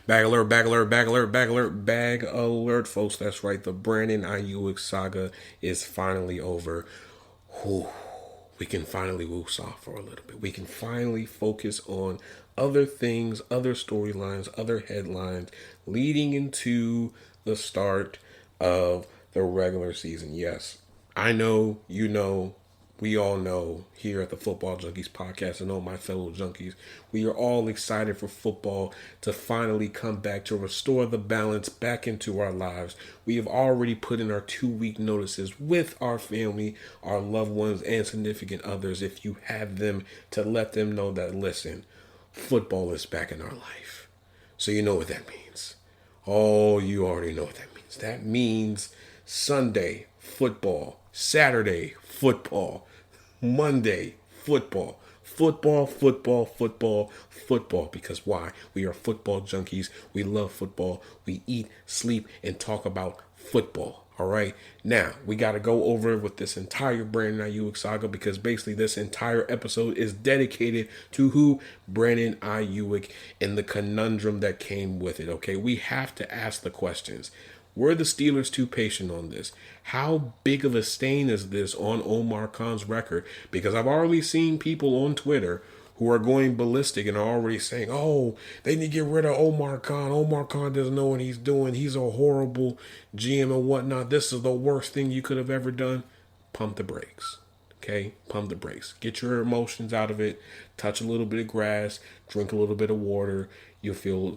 Bag alert, bag alert, bag alert, bag alert, bag alert, folks. That's right. The Brandon AIyuk saga is finally over. Whew. We can finally woos off for a little bit. We can finally focus on other things, other storylines, other headlines leading into the start of the regular season. Yes, I know, you know, we all know here at the Football Junkies podcast and all my fellow junkies, we are all excited for football to finally come back, to restore the balance back into our lives. We have already put in our 2-week notices with our family, our loved ones, and significant others, if you have them, to let them know that, listen, football is back in our life. So you know what that means. Oh, you already know what that means. That means Sunday, football. Saturday, football. Monday, football. Football, football, football, football. Because why? We are football junkies. We love football. We eat, sleep, and talk about football. All right. Now, we got to go over with this entire Brandon AIyuk saga, because basically this entire episode is dedicated to who? Brandon AIyuk and the conundrum that came with it. Okay. We have to ask the questions. Were the Steelers too patient on this? How big of a stain is this on Omar Khan's record? Because I've already seen people on Twitter who are going ballistic and are already saying, oh, they need to get rid of Omar Khan. Omar Khan doesn't know what he's doing. He's a horrible GM and whatnot. This is the worst thing you could have ever done. Pump the brakes. Okay, pump the brakes. Get your emotions out of it. Touch a little bit of grass. Drink a little bit of water. You'll feel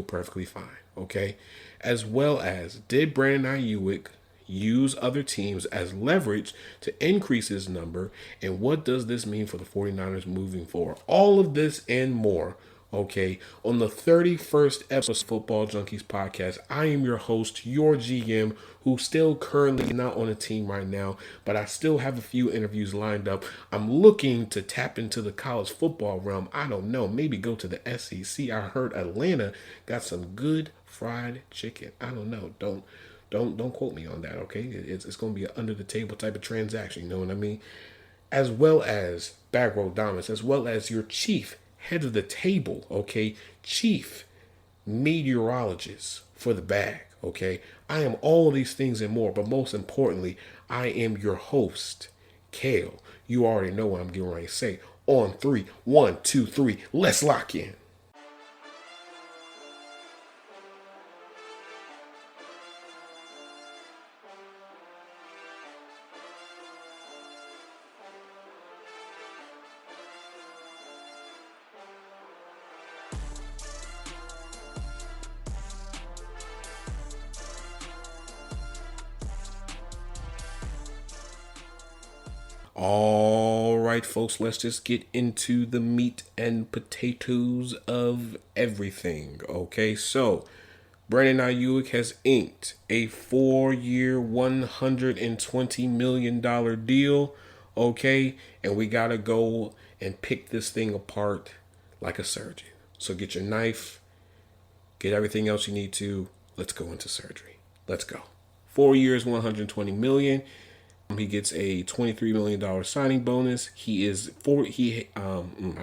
perfectly fine. Okay, as well as, did Brandon AIyuk use other teams as leverage to increase his number, and what does this mean for the 49ers moving forward? All of this and more. Okay, on the 31st episode of Football Junkies podcast, I am your host, your GM, who still currently not on a team right now, but I still have a few interviews lined up. I'm looking to tap into the college football realm. I don't know, maybe go to the SEC. I heard Atlanta got some good fried chicken. I don't know. Don't quote me on that, okay? It's going to be an under the table type of transaction, you know what I mean? As well as back row dominance, as well as your chief head of the table, okay? Chief meteorologist for the bag, okay? I am all these things and more, but most importantly, I am your host, Kale. You already know what I'm getting ready to say. On 3, 1, 2, 3, let's lock in. All right, folks, let's just get into the meat and potatoes of everything. Okay, so Brandon AIyuk has inked a 4-year, $120 million deal. Okay, and we got to go and pick this thing apart like a surgeon. So get your knife, get everything else you need to. Let's go into surgery. Let's go. 4 years, $120 million. He gets a $23 million signing bonus. I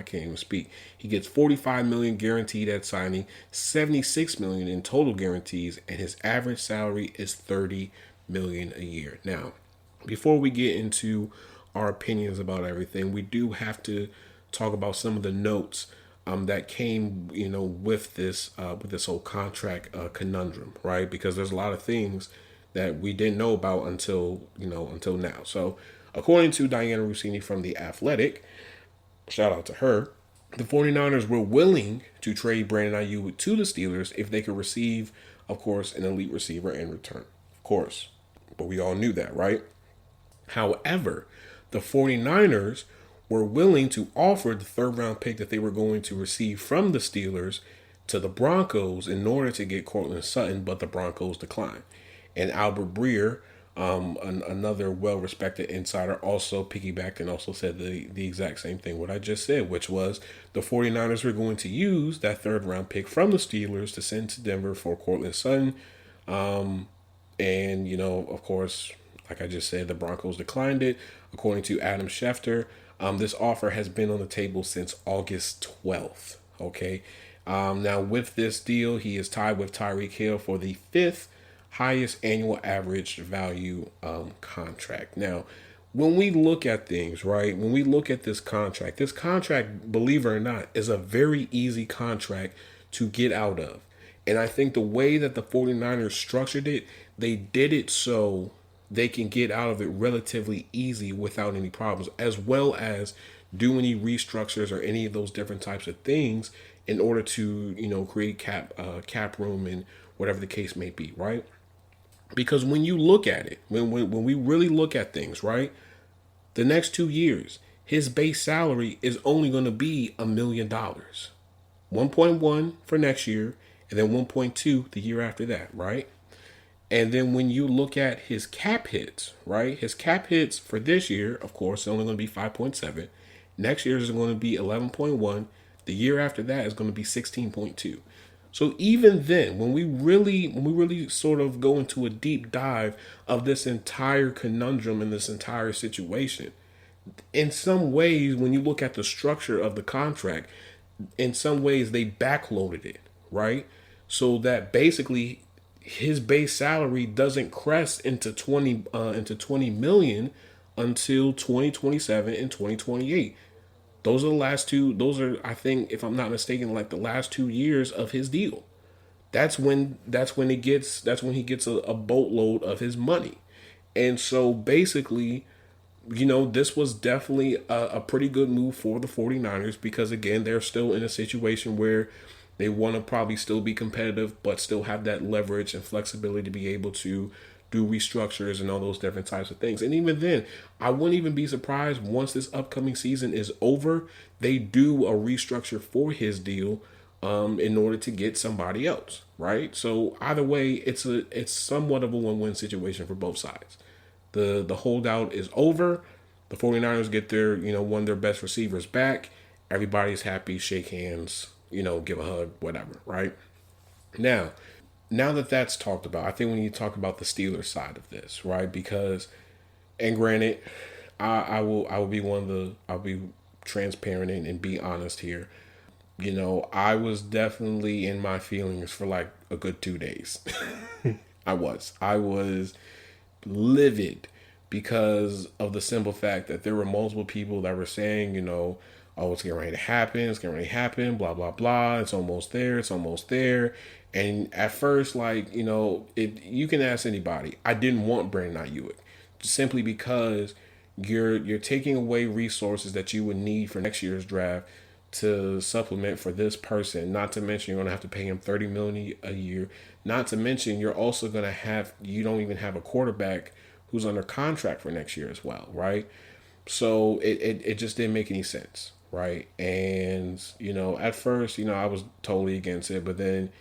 can't even speak. He gets $45 million guaranteed at signing, $76 million in total guarantees, and his average salary is $30 million a year. Now, before we get into our opinions about everything, we do have to talk about some of the notes that came, with this whole contract conundrum, right? Because there's a lot of things that we didn't know about until now. So, according to Diana Rossini from The Athletic, shout out to her, the 49ers were willing to trade Brandon AIyuk to the Steelers if they could receive, of course, an elite receiver in return. Of course. But we all knew that, right? However, the 49ers were willing to offer the third-round pick that they were going to receive from the Steelers to the Broncos in order to get Courtland Sutton, but the Broncos declined. And Albert Breer, another well-respected insider, also piggybacked and also said the exact same thing what I just said, which was the 49ers were going to use that third-round pick from the Steelers to send to Denver for Courtland Sutton. And, of course, like I just said, the Broncos declined it. According to Adam Schefter, this offer has been on the table since August 12th, okay? Now, with this deal, he is tied with Tyreek Hill for the fifth highest annual average value contract. Now, when we look at things, right, when we look at this contract, believe it or not, is a very easy contract to get out of. And I think the way that the 49ers structured it, they did it so they can get out of it relatively easy without any problems, as well as do any restructures or any of those different types of things in order to, create cap room and whatever the case may be, right? Because when you look at it, when we really look at things, right, the next 2 years, his base salary is only going to be $1 million, 1.1 for next year, and then 1.2 the year after that, right? And then when you look at his cap hits, right? His cap hits for this year, of course, is only going to be 5.7. Next year is going to be 11.1. The year after that is going to be 16.2. So even then, when we really sort of go into a deep dive of this entire conundrum and this entire situation, in some ways, when you look at the structure of the contract, in some ways they backloaded it, right? So that basically his base salary doesn't crest into 20 million until 2027 and 2028. Those are the last two. Those are, I think, if I'm not mistaken, like the last 2 years of his deal. That's when he gets a boatload of his money. And so basically, this was definitely a pretty good move for the 49ers because, again, they're still in a situation where they want to probably still be competitive, but still have that leverage and flexibility to be able to do restructures and all those different types of things. And even then, I wouldn't even be surprised once this upcoming season is over, they do a restructure for his deal in order to get somebody else, right? So either way, it's somewhat of a win-win situation for both sides. The holdout is over. The 49ers get their, one of their best receivers back. Everybody's happy, shake hands, give a hug, whatever, right? Now that that's talked about, I think we need to talk about the Steelers side of this, right? Because, and granted, I'll be transparent and be honest here. I was definitely in my feelings for like a good 2 days. I was livid because of the simple fact that there were multiple people that were saying, oh, it's getting ready to happen, blah, blah, blah. It's almost there. And at first, you can ask anybody. I didn't want Brandon AIyuk simply because you're taking away resources that you would need for next year's draft to supplement for this person. Not to mention you're going to have to pay him $30 million a year. Not to mention you don't even have a quarterback who's under contract for next year as well, right? So it just didn't make any sense, right? And at first, I was totally against it, but then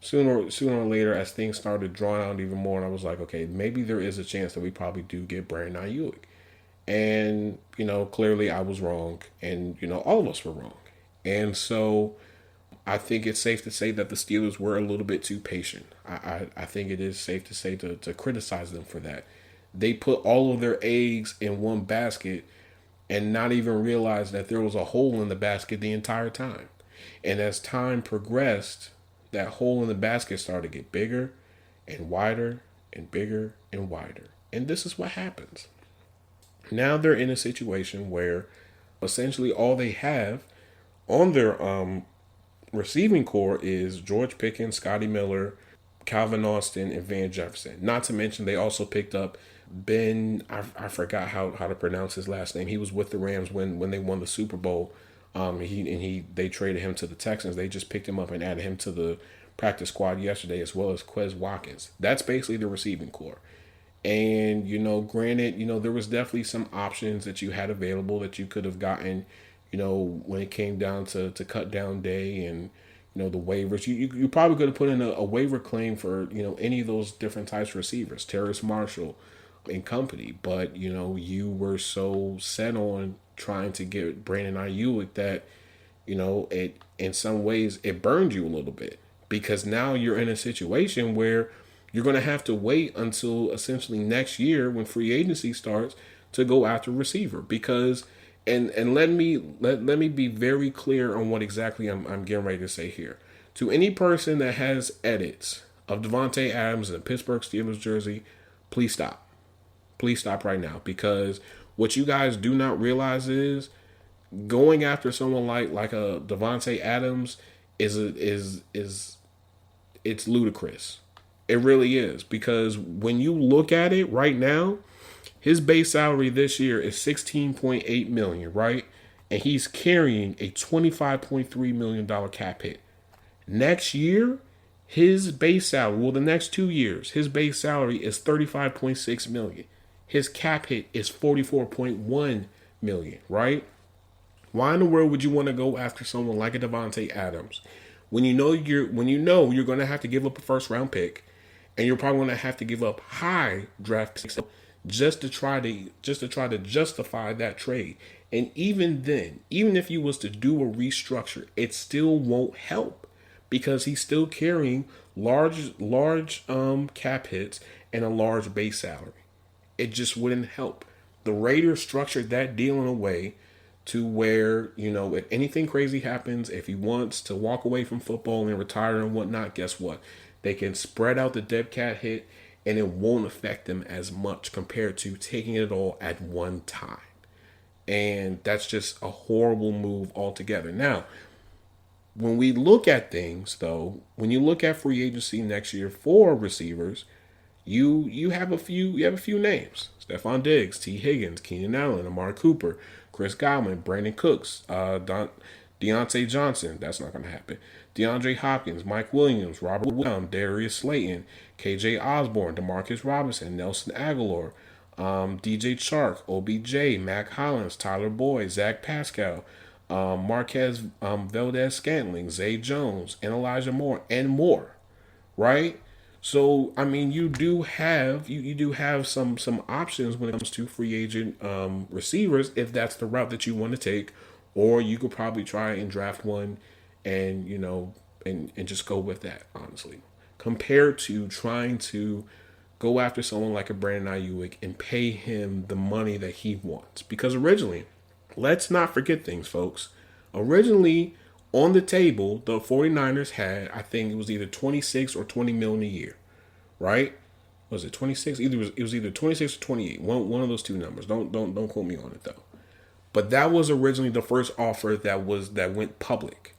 sooner or later, as things started drawing out even more, and I was like, okay, maybe there is a chance that we probably do get Brandon AIyuk. And clearly I was wrong, and all of us were wrong. And so I think it's safe to say that the Steelers were a little bit too patient. I think it is safe to say to criticize them for that. They put all of their eggs in one basket and not even realize that there was a hole in the basket the entire time. And as time progressed, that hole in the basket started to get bigger and wider and bigger and wider. And this is what happens. Now they're in a situation where essentially all they have on their receiving core is George Pickens, Scotty Miller, Calvin Austin, and Van Jefferson. Not to mention they also picked up Ben, I forgot how to pronounce his last name. He was with the Rams when they won the Super Bowl. They traded him to the Texans. They just picked him up and added him to the practice squad yesterday, as well as Quez Watkins. That's basically the receiving core. And, granted, there was definitely some options that you had available that you could have gotten, when it came down to cut down day and, the waivers. You probably could have put in a waiver claim for, any of those different types of receivers, Terrace Marshall and company. But, you were so set on trying to get Brandon AIyuk that, it in some ways it burned you a little bit because now you're in a situation where you're going to have to wait until essentially next year when free agency starts to go after receiver because And let me be very clear on what exactly I'm getting ready to say here. To any person that has edits of Devontae Adams in a Pittsburgh Steelers jersey, please stop. Please stop right now, because what you guys do not realize is going after someone like a Devontae Adams is it's ludicrous. It really is, because when you look at it right now, his base salary this year is 16.8 million, right? And he's carrying a 25.3 million dollar cap hit. Next year, his base salary, well, the next 2 years, his base salary is 35.6 million. His cap hit is 44.1 million, right? Why in the world would you want to go after someone like a Devontae Adams when you know you're going to have to give up a first round pick, and you're probably going to have to give up high draft picks just to justify that trade? And even then, even if you was to do a restructure, it still won't help, because he's still carrying large cap hits and a large base salary. It just wouldn't help. The Raiders structured that deal in a way to where, if anything crazy happens, if he wants to walk away from football and retire and whatnot, guess what? They can spread out the dead cat hit, and it won't affect them as much compared to taking it all at one time. And that's just a horrible move altogether. Now, when we look at things, though, when you look at free agency next year for receivers, you have a few names: Stephon Diggs, T. Higgins, Keenan Allen, Amari Cooper, Chris Godwin, Brandon Cooks, Deontay Johnson. That's not going to happen. DeAndre Hopkins, Mike Williams, Robert Brown, Darius Slayton, KJ Osborne, Demarcus Robinson, Nelson Aguilar, DJ Chark, OBJ, Mac Hollins, Tyler Boyd, Zach Pascal, Marquez Valdez-Scantling, Zay Jones, and Elijah Moore, and more, right? So, I mean, you do have some options when it comes to free agent receivers, if that's the route that you want to take, or you could probably try and draft one, and and just go with that, honestly, compared to trying to go after someone like a Brandon AIyuk and pay him the money that he wants. Because originally, let's not forget things, folks. Originally, on the table, the 49ers had, I think it was either 26 or 20 million a year, right? Was it 26? It was either 26 or 28. One of those two numbers. Don't quote me on it though. But that was originally the first offer that went public.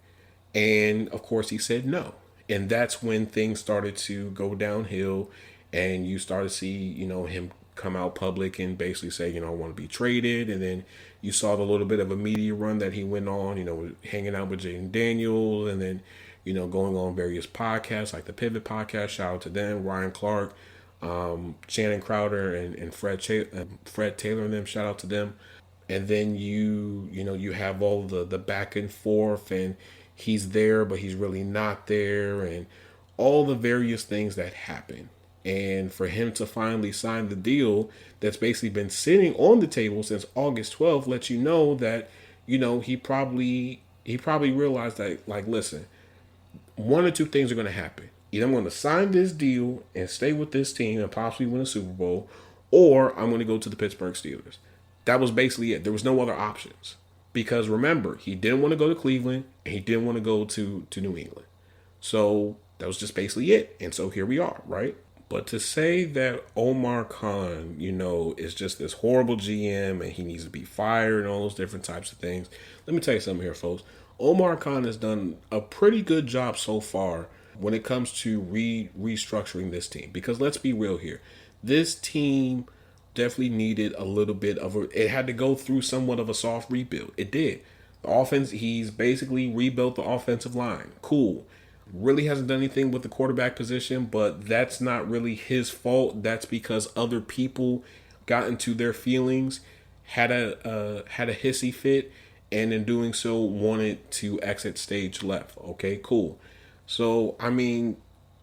And of course he said no. And that's when things started to go downhill, and you started to see, him come out public and basically say, I want to be traded. And then you saw the little bit of a media run that he went on, hanging out with Jaden Daniels, and then, going on various podcasts like the Pivot Podcast. Shout out to them, Ryan Clark, Shannon Crowder, and Fred Taylor and them. Shout out to them. And then you have all the back and forth, and he's there, but he's really not there, and all the various things that happen. And for him to finally sign the deal that's basically been sitting on the table since August 12th lets you know that, he probably realized that, like, listen, one or two things are going to happen. Either I'm going to sign this deal and stay with this team and possibly win a Super Bowl, or I'm going to go to the Pittsburgh Steelers. That was basically it. There was no other options. Because remember, he didn't want to go to Cleveland, and he didn't want to go to New England. So that was just basically it. And so here we are, right? But to say that Omar Khan, is just this horrible GM and he needs to be fired and all those different types of things. Let me tell you something here, folks. Omar Khan has done a pretty good job so far when it comes to restructuring this team. Because let's be real here. This team definitely needed a little bit of it had to go through somewhat of a soft rebuild. It did. The offense, he's basically rebuilt the offensive line. Cool. Really hasn't done anything with the quarterback position, but that's not really his fault. That's because other people got into their feelings, had a hissy fit, and in doing so wanted to exit stage left. Okay, cool. So, I mean,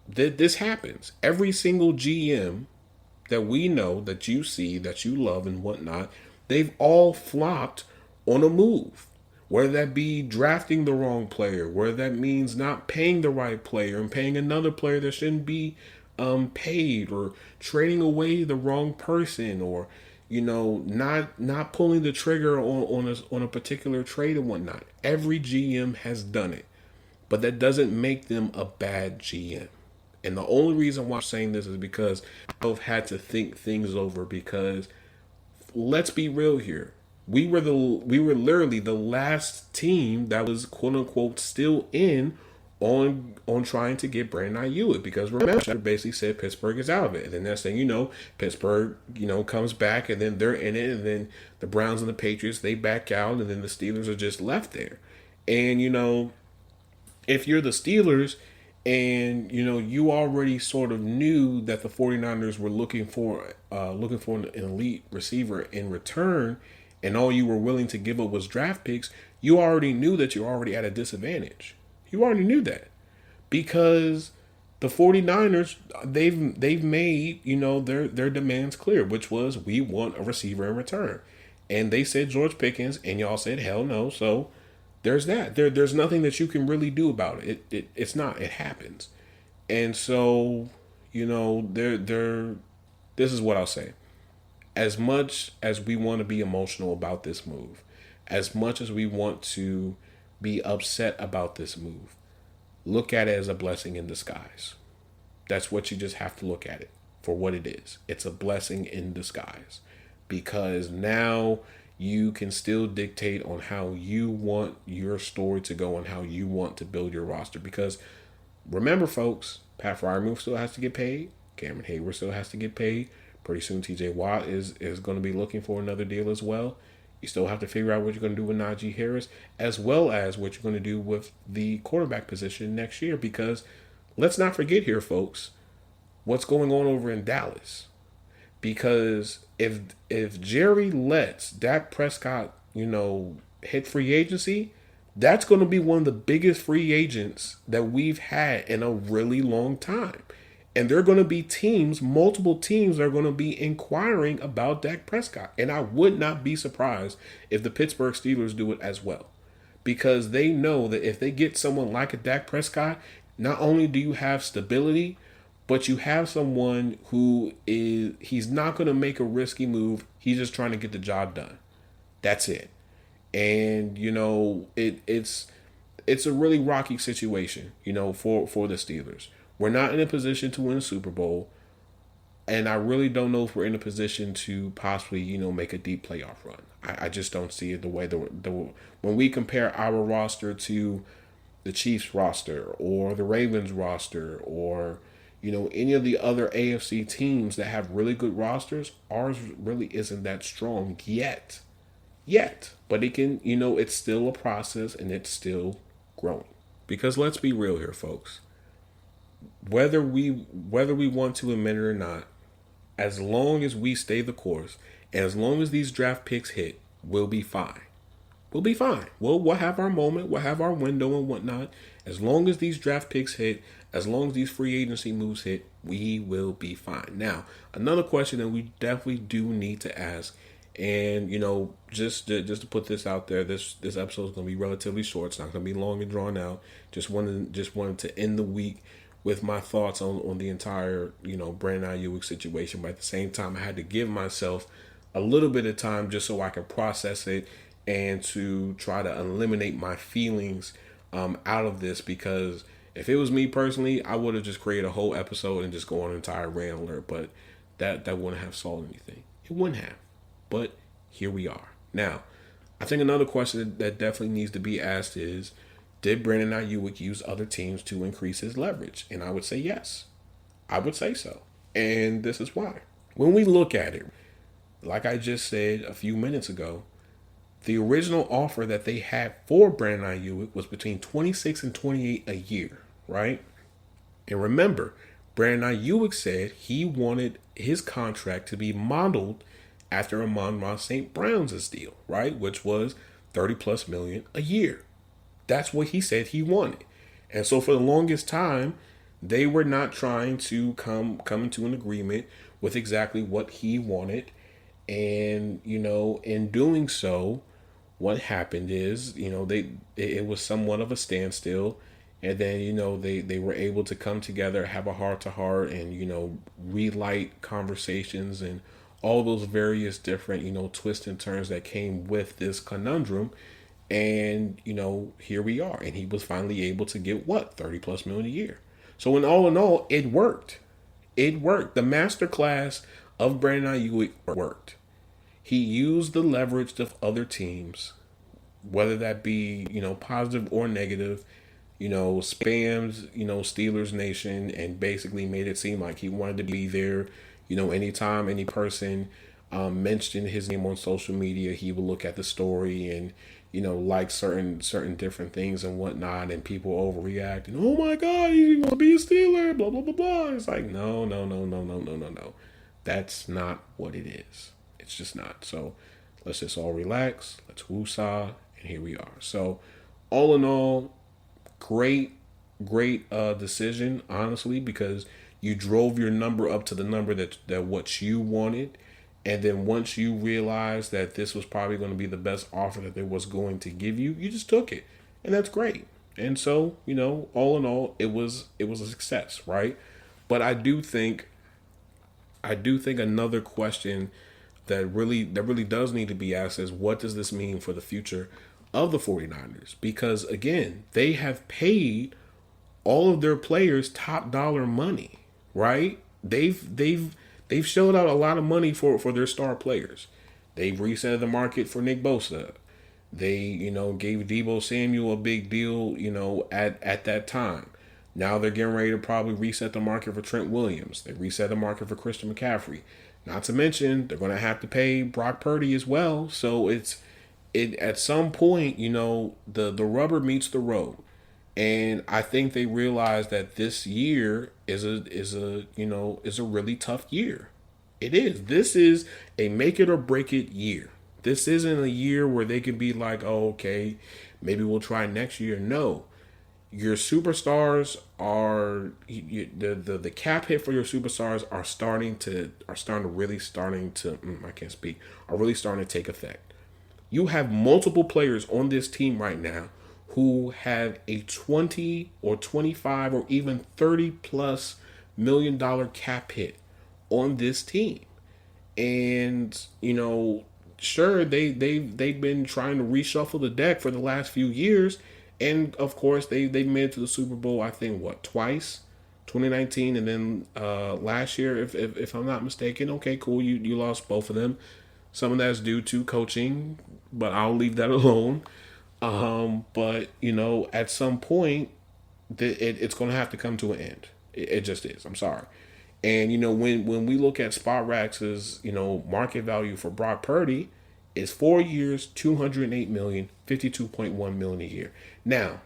this happens. Every single GM that we know, that you see, that you love and whatnot, they've all flopped on a move. Whether that be drafting the wrong player, whether that means not paying the right player and paying another player that shouldn't be paid, or trading away the wrong person, or not pulling the trigger on a particular trade and whatnot. Every GM has done it, but that doesn't make them a bad GM. And the only reason why I'm saying this is because I've had to think things over. Because let's be real here, we were literally the last team that was quote unquote still in on trying to get Brandon AIyuk, because remember, basically said Pittsburgh is out of it. And then next thing you know, Pittsburgh, comes back, and then they're in it, and then the Browns and the Patriots, they back out, and then the Steelers are just left there. And if you're the Steelers and you already sort of knew that the 49ers were looking for an elite receiver in return, and all you were willing to give up was draft picks, you already knew that you're already at a disadvantage. You already knew that, because the 49ers, they've made, their demands clear, which was, we want a receiver in return. And they said George Pickens, and y'all said hell no. So there's that. There's nothing that you can really do about it. It's not. It happens. And so, this is what I'll say. As much as we want to be emotional about this move, as much as we want to be upset about this move, look at it as a blessing in disguise. That's what you just have to look at it for what it is. It's a blessing in disguise, because now you can still dictate on how you want your story to go and how you want to build your roster. Because remember, folks, Pat Freiermuth still has to get paid. Cameron Hayward still has to get paid. Pretty soon TJ Watt is going to be looking for another deal as well. You still have to figure out what you're going to do with Najee Harris, as well as what you're going to do with the quarterback position next year. Because let's not forget here, folks, what's going on over in Dallas. Because if Jerry lets Dak Prescott, hit free agency, that's going to be one of the biggest free agents that we've had in a really long time. And there are going to be multiple teams that are going to be inquiring about Dak Prescott. And I would not be surprised if the Pittsburgh Steelers do it as well. Because they know that if they get someone like a Dak Prescott, not only do you have stability, but you have someone he's not going to make a risky move. He's just trying to get the job done. That's it. And, it's a really rocky situation, for the Steelers. We're not in a position to win a Super Bowl, and I really don't know if we're in a position to possibly, make a deep playoff run. I just don't see it the way when we compare our roster to the Chiefs roster or the Ravens roster or, any of the other AFC teams that have really good rosters, ours really isn't that strong yet. But it can, it's still a process, and it's still growing. Because let's be real here, folks. Whether we want to admit it or not, as long as we stay the course, and as long as these draft picks hit, we'll be fine. We'll be fine. We'll have our moment. We'll have our window and whatnot. As long as these draft picks hit, as long as these free agency moves hit, we will be fine. Now, another question that we definitely do need to ask, and just to put this out there, this episode is going to be relatively short. It's not going to be long and drawn out. Just wanted to end the week with my thoughts on the entire, Brandon AIyuk situation. But at the same time, I had to give myself a little bit of time just so I can process it and to try to eliminate my feelings out of this. Because if it was me personally, I would have just created a whole episode and just go on an entire rant alert. But that wouldn't have solved anything. It wouldn't have. But here we are. Now, I think another question that definitely needs to be asked is, did Brandon AIyuk use other teams to increase his leverage? And I would say yes. I would say so. And this is why. When we look at it, like I just said a few minutes ago, the original offer that they had for Brandon AIyuk was between 26 and 28 a year, right? And remember, Brandon AIyuk said he wanted his contract to be modeled after Amon-Ra St. Brown's deal, right? Which was 30 plus million a year. That's what he said he wanted. And so for the longest time, they were not trying to come into an agreement with exactly what he wanted. And, in doing so, what happened is, it was somewhat of a standstill. And then, they were able to come together, have a heart to heart and, relight conversations and all those various different, twists and turns that came with this conundrum. And, here we are. And he was finally able to get what? 30 plus million a year. So in all, it worked. It worked. The masterclass of Brandon AIyuk worked. He used the leverage of other teams, whether that be, positive or negative, spams, Steelers Nation, and basically made it seem like he wanted to be there. Anytime any person mentioned his name on social media, he would look at the story and, like certain different things and whatnot, and people overreact and, oh my God, you want to be a Steeler, blah blah blah blah. It's like no, no, no, no, no, no, no, no. That's not what it is. It's just not. So let's just all relax. Let's woosah, and here we are. So all in all, great decision, honestly, because you drove your number up to the number that what you wanted. And then once you realized that this was probably going to be the best offer that they was going to give you, you just took it. And that's great. And so, all in all, it was a success, right? But I do think another question that really does need to be asked is, what does this mean for the future of the 49ers? Because again, they have paid all of their players top dollar money, right? They've shelled out a lot of money for their star players. They've reset the market for Nick Bosa. They, gave Deebo Samuel a big deal, at that time. Now they're getting ready to probably reset the market for Trent Williams. They reset the market for Christian McCaffrey. Not to mention, they're going to have to pay Brock Purdy as well. So it at some point, the rubber meets the road. And I think they realize that this year is a really tough year. It is. This is a make it or break it year. This isn't a year where they can be like, oh, okay, maybe we'll try next year. No, your superstars are the cap hit for your superstars are really starting to take effect. You have multiple players on this team right now who have a 20 or 25 or even 30 plus $1 million cap hit on this team. And, sure, they've been trying to reshuffle the deck for the last few years. And of course they made it to the Super Bowl, I think twice, 2019 and then last year, if I'm not mistaken. Okay, cool. You lost both of them. Some of that's due to coaching, but I'll leave that alone. But at some point, it's going to have to come to an end. It just is. I'm sorry. And when we look at Spot Racks's market value for Brock Purdy, is 4 years, $208 million, $52.1 million a year. Now,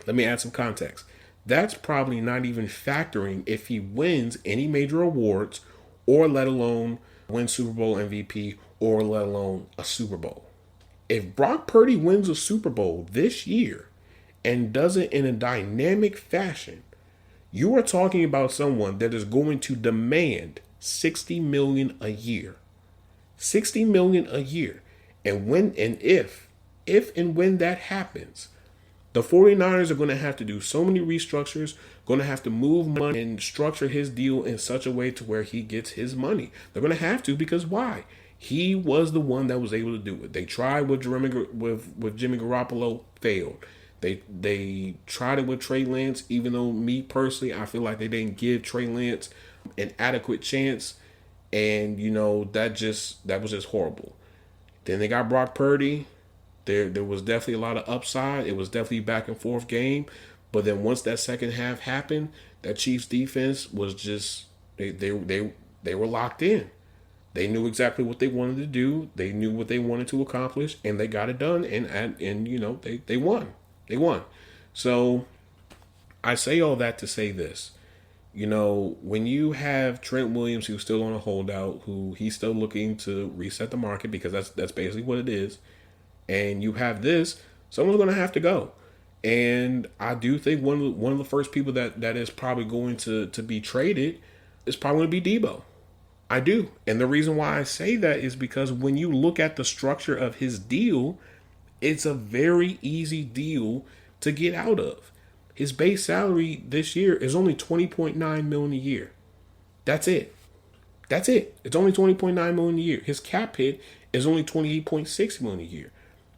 let me add some context. That's probably not even factoring if he wins any major awards, or let alone win Super Bowl MVP, or let alone a Super Bowl. If Brock Purdy wins a Super Bowl this year and does it in a dynamic fashion, you are talking about someone that is going to demand $60 million a year. $60 million a year. And if and when that happens, the 49ers are going to have to do so many restructures, going to have to move money and structure his deal in such a way to where he gets his money. They're going to have to, because why? He was the one that was able to do it. They tried with Jimmy Garoppolo, failed. They tried it with Trey Lance, even though me personally, I feel like they didn't give Trey Lance an adequate chance. And, that was just horrible. Then they got Brock Purdy. There was definitely a lot of upside. It was definitely a back and forth game. But then once that second half happened, that Chiefs defense was just, they were locked in. They knew exactly what they wanted to do. They knew what they wanted to accomplish, and they got it done. And they won. They won. So I say all that to say this. When you have Trent Williams, who's still on a holdout, who he's still looking to reset the market, because that's basically what it is, and you have this, someone's going to have to go. And I do think one of the first people that is probably going to be traded is probably going to be Deebo. I do. And the reason why I say that is because when you look at the structure of his deal, it's a very easy deal to get out of. His base salary this year is only $20.9 million a year. That's it. That's it. It's only 20.9 million a year. His cap hit is only 28.6 million a year.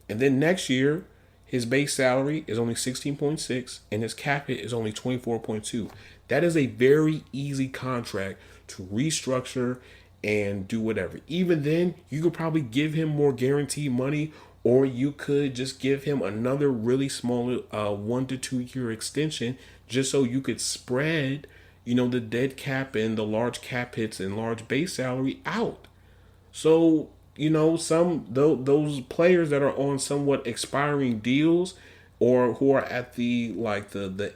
And then next year, his base salary is only 16.6 and his cap hit is only 24.2. That is a very easy contract to restructure and do whatever. Even then, you could probably give him more guaranteed money, or you could just give him another really small 1 to 2 year extension just so you could spread, the dead cap and the large cap hits and large base salary out. So, those players that are on somewhat expiring deals or who are at the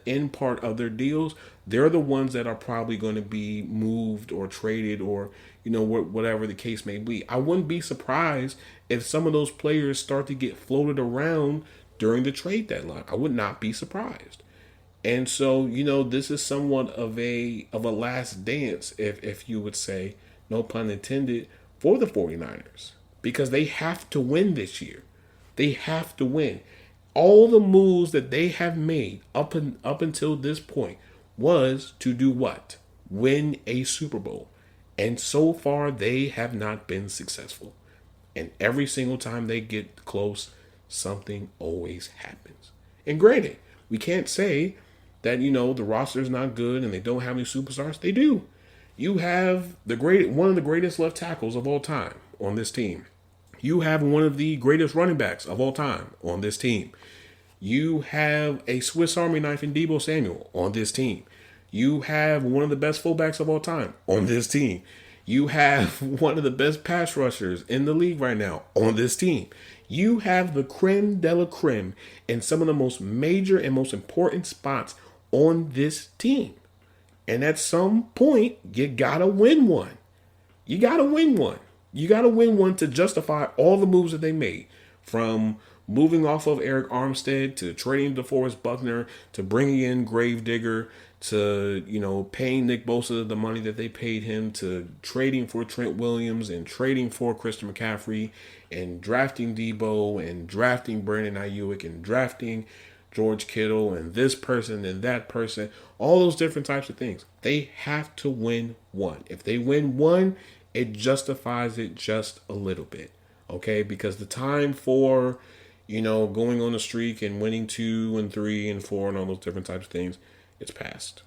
end part of their deals, they're the ones that are probably going to be moved or traded or, whatever the case may be. I wouldn't be surprised if some of those players start to get floated around during the trade deadline. I would not be surprised. And so, this is somewhat of a last dance, if you would say, no pun intended, for the 49ers, because they have to win this year. They have to win. All the moves that they have made up until this point was to do what? Win a Super Bowl. And so far, they have not been successful. And every single time they get close, something always happens. And granted, we can't say that, the roster is not good and they don't have any superstars. They do. You have one of the greatest left tackles of all time on this team. You have one of the greatest running backs of all time on this team. You have a Swiss Army knife in Deebo Samuel on this team. You have one of the best fullbacks of all time on this team. You have one of the best pass rushers in the league right now on this team. You have the creme de la creme in some of the most major and most important spots on this team. And at some point, you gotta win one. You gotta win one. You gotta win one to justify all the moves that they made. From moving off of Eric Armstead to trading DeForest Buckner to bringing in Gravedigger to, paying Nick Bosa the money that they paid him, to trading for Trent Williams and trading for Christian McCaffrey and drafting Debo and drafting Brandon AIyuk and drafting George Kittle and this person and that person, all those different types of things. They have to win one. If they win one, it justifies it just a little bit. Okay? Because the time for, going on a streak and winning 2 and 3 and 4 and all those different types of things, it's past.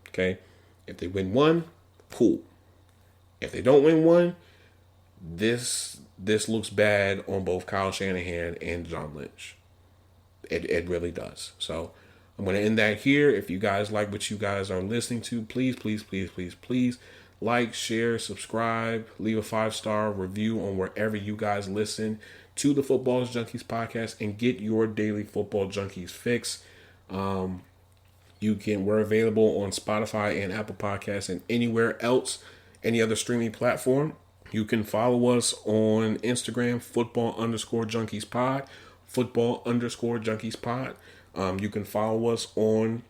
Okay? If they win one, cool. If they don't win one, this looks bad on both Kyle Shanahan and John Lynch. It really does. So I'm going to end that here. If you guys like what you guys are listening to, please, please, please, please, please like, share, subscribe, leave a 5-star review on wherever you guys listen to the Football Junkies podcast and get your daily Football Junkies fix. We're available on Spotify and Apple Podcasts and anywhere else, any other streaming platform. You can follow us on Instagram, football_junkiespod. Football_junkiespod. You can follow us on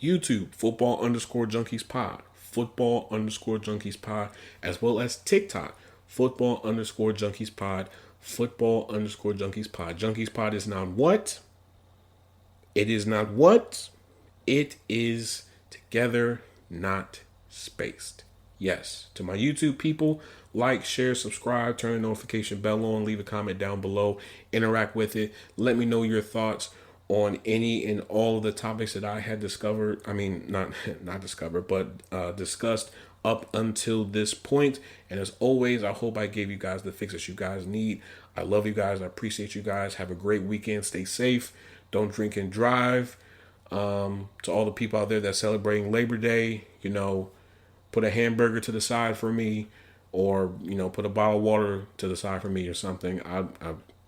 YouTube, football_junkiespod. Football_junkiespod, as well as TikTok, football_junkiespod. Football_junkiespod. Junkiespod is not what? It is not what? It is together, not spaced. Yes, to my YouTube people, like, share, subscribe, turn the notification bell on, leave a comment down below, interact with it. Let me know your thoughts on any and all of the topics that I had discovered. I mean, not discovered, but discussed up until this point. And as always, I hope I gave you guys the fix that you guys need. I love you guys. I appreciate you guys. Have a great weekend. Stay safe. Don't drink and drive. To all the people out there that's celebrating Labor Day, put a hamburger to the side for me, or put a bottle of water to the side for me or something. I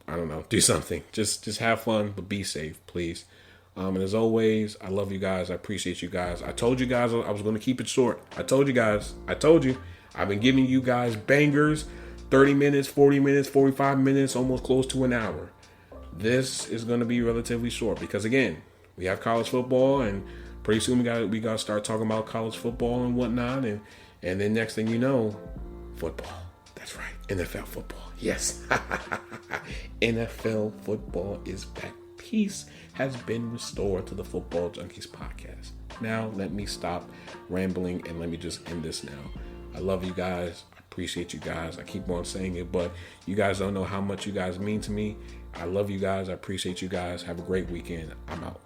don't know. Do something. Just have fun, but be safe, please. And as always, I love you guys. I appreciate you guys. I told you guys I was going to keep it short. I told you guys. I told you. I've been giving you guys bangers, 30 minutes, 40 minutes, 45 minutes, almost close to an hour. This is going to be relatively short because, again, we have college football, and pretty soon we got to start talking about college football and whatnot, and then next thing you know, football. That's right, NFL football. Yes, NFL football is back. Peace has been restored to the Football Junkies podcast. Now let me stop rambling and let me just end this now. I love you guys. I Appreciate you guys. I keep on saying it, but you guys don't know how much you guys mean to me. I love you guys. I appreciate you guys. Have a great weekend. I'm out.